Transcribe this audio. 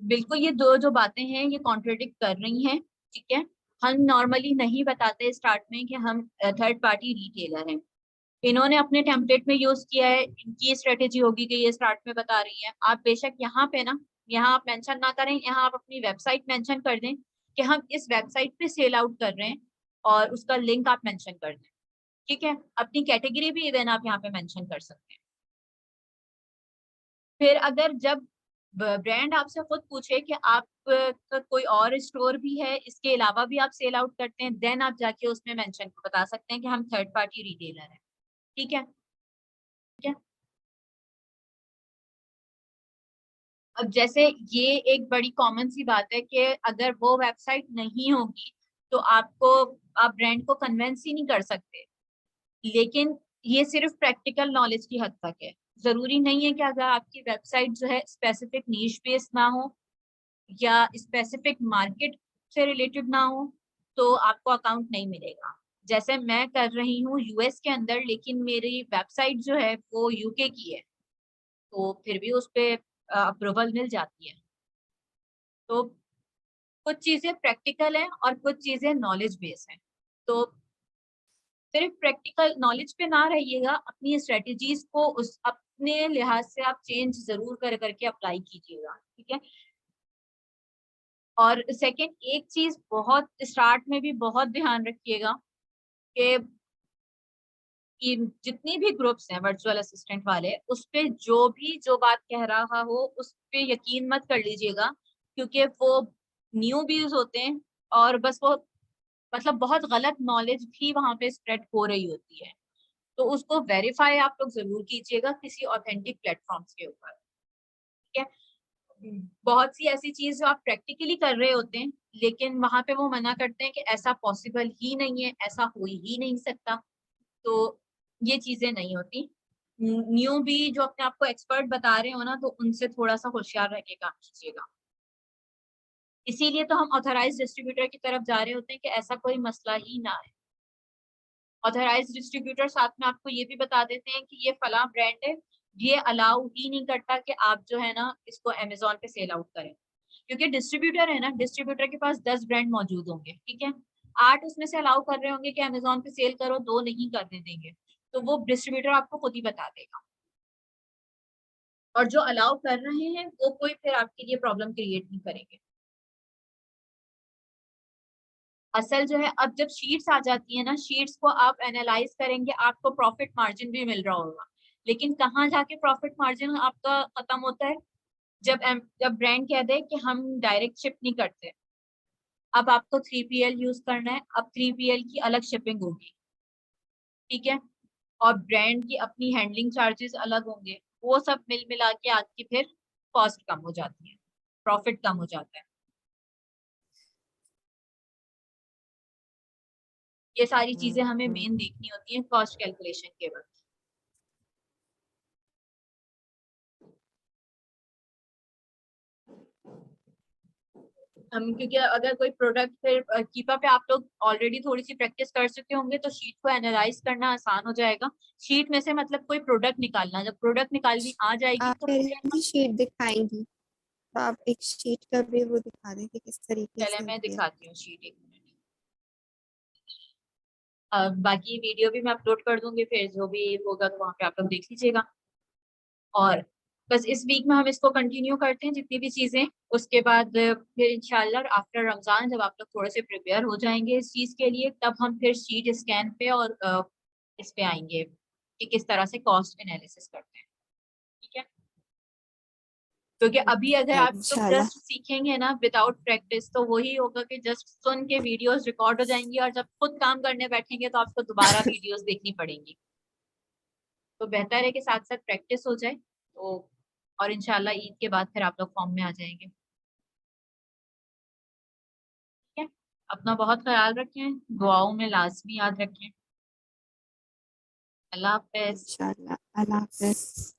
बिल्कुल ये दो जो बातें हैं ये कॉन्ट्रडिक्ट कर रही हैं, ठीक है। हम नॉर्मली नहीं बताते स्टार्ट में कि हम थर्ड पार्टी रिटेलर हैं। इन्होंने अपने टेम्पलेट में यूज किया है, इनकी स्ट्रेटेजी होगी कि ये स्टार्ट में बता रही है। आप बेशक यहाँ पे ना, यहाँ आप मेंशन ना करें, यहाँ आप अपनी वेबसाइट मेंशन कर दें कि हम इस वेबसाइट पे सेल आउट कर रहे हैं, और उसका लिंक आप मेंशन कर दें, ठीक है। अपनी कैटेगरी भी इवन आप यहाँ पे मेंशन कर सकते हैं। फिर अगर जब ब्रांड आपसे खुद पूछे कि आप का कोई और स्टोर भी है, इसके अलावा भी आप सेल आउट करते हैं, देन आप जाके उसमें मेंशन बता सकते हैं कि हम थर्ड पार्टी रिटेलर हैं, ठीक है। ठीक है, अब जैसे ये एक बड़ी कॉमन सी बात है कि अगर वो वेबसाइट नहीं होगी तो आपको, आप ब्रांड को कन्वेंस ही नहीं कर सकते। लेकिन ये सिर्फ प्रैक्टिकल नॉलेज की हद तक है। जरूरी नहीं है कि अगर आपकी वेबसाइट जो है स्पेसिफिक नीश बेस्ड ना हो या स्पेसिफिक मार्केट से रिलेटेड ना हो तो आपको अकाउंट नहीं मिलेगा। जैसे मैं कर रही हूँ यूएस के अंदर, लेकिन मेरी वेबसाइट जो है वो यूके की है, तो फिर भी उस पे अप्रूवल मिल जाती है। तो कुछ चीजें प्रैक्टिकल हैं और कुछ चीजें नॉलेज बेस हैं। तो सिर्फ प्रैक्टिकल नॉलेज पे ना रहिएगा, अपनी स्ट्रेटेजीज को उस अपने लिहाज से आप चेंज जरूर कर करके अप्लाई कीजिएगा, ठीक है। और सेकंड एक चीज बहुत स्टार्ट में भी बहुत ध्यान रखिएगा कि जितनी भी ग्रुप्स हैं वर्चुअल असिस्टेंट वाले, उस पे जो भी जो बात कह रहा हो उस पे यकीन मत कर लीजिएगा, क्योंकि वो न्यू व्यूज होते हैं और बस वो मतलब बहुत गलत नॉलेज भी वहां पे स्प्रेड हो रही होती है। तो उसको वेरीफाई आप लोग जरूर कीजिएगा किसी ऑथेंटिक प्लेटफॉर्म्स के ऊपर, ठीक है। बहुत सी ऐसी चीज जो आप प्रैक्टिकली कर रहे होते हैं, लेकिन वहां पे वो मना करते हैं कि ऐसा पॉसिबल ही नहीं है, ऐसा हो ही नहीं सकता। तो ये चीजें नहीं होती। न्यू भी जो अपने आप को एक्सपर्ट बता रहे हो ना, तो उनसे थोड़ा सा होशियार रह के काम कीजिएगा। इसीलिए तो हम ऑथराइज डिस्ट्रीब्यूटर की तरफ जा रहे होते हैं कि ऐसा कोई मसला ही ना है। ऑथराइज डिस्ट्रीब्यूटर साथ में आपको ये भी बता देते हैं कि ये फला ब्रांड है, ये अलाउ ही नहीं करता कि आप जो है ना इसको अमेजोन पे सेल आउट करें। क्योंकि डिस्ट्रीब्यूटर है ना, डिस्ट्रीब्यूटर के पास 10 ब्रांड मौजूद होंगे, ठीक है। 8 उसमें से अलाउ कर रहे होंगे कि अमेजोन पे सेल करो, 2 नहीं करने देंगे। तो वो डिस्ट्रीब्यूटर आपको खुद ही बता देगा। और जो अलाउ कर रहे हैं वो कोई फिर आपके लिए प्रॉब्लम क्रिएट नहीं करेंगे। असल जो है, अब जब शीट्स आ जाती है ना, शीट्स को आप एनालाइज करेंगे, आपको प्रॉफिट मार्जिन भी मिल रहा होगा। लेकिन कहाँ जाके प्रॉफिट मार्जिन आपका खत्म होता है? जब ब्रांड कह दे कि हम डायरेक्ट शिप नहीं करते, अब आपको 3PL यूज करना है, अब 3PL की अलग शिपिंग होगी, ठीक है। और ब्रांड की अपनी हैंडलिंग चार्जेस अलग होंगे। वो सब मिल मिला के आपकी फिर कॉस्ट कम हो जाती है, प्रॉफिट कम हो जाता है। ये सारी चीजें हमें मेन देखनी होती है कॉस्ट कैलकुलेशन के वक्त। हम क्योंकि अगर कोई प्रोडक्ट फिर कीपा पे आप लोग ऑलरेडी थोड़ी सी प्रैक्टिस कर चुके होंगे, तो शीट को एनालाइज करना आसान हो जाएगा। शीट में से मतलब कोई प्रोडक्ट निकालना, जब प्रोडक्ट निकालनी आ जाएगी आप तो कह रहे फिर हैं कि शीट दिखाएंगी, तो आप एक शीट का भी वो दिखा दें कि किस तरीके चले से मैं होती है। दिखाती हूँ शीट, एक मिनट। बाकी वीडियो भी मैं अपलोड कर दूंगी, फिर जो भी होगा तो वहाँ पे आप लोग देख लीजिएगा। और बस इस वीक में हम इसको कंटिन्यू करते हैं जितनी भी चीजें। उसके बाद फिर इंशाल्लाह आफ्टर रमजान जब आप लोग थोड़े से प्रिपेयर हो जाएंगे इस चीज के लिए, तब हम फिर शीट स्कैन पे और इस पे आएंगे कि किस तरह से कॉस्ट एनालिसिस करते हैं, ठीक है। क्योंकि अभी अगर आप लोग इंशाल्लाह। जस्ट सीखेंगे ना विदाउट प्रैक्टिस, तो वही होगा कि जस्ट सुन के वीडियोस रिकॉर्ड हो जाएंगी, और जब खुद काम करने बैठेंगे तो आपको दोबारा वीडियोस देखनी पड़ेंगी। तो बेहतर है कि साथ साथ प्रैक्टिस हो जाए। तो और इंशाल्लाह ईद के बाद फिर आप लोग फॉर्म में आ जाएंगे, ठीक है। अपना बहुत ख्याल रखें, दुआओं में लाजमी याद रखें। अल्लाह हाफिज। इंशाल्लाह। अल्लाह हाफ़िज़।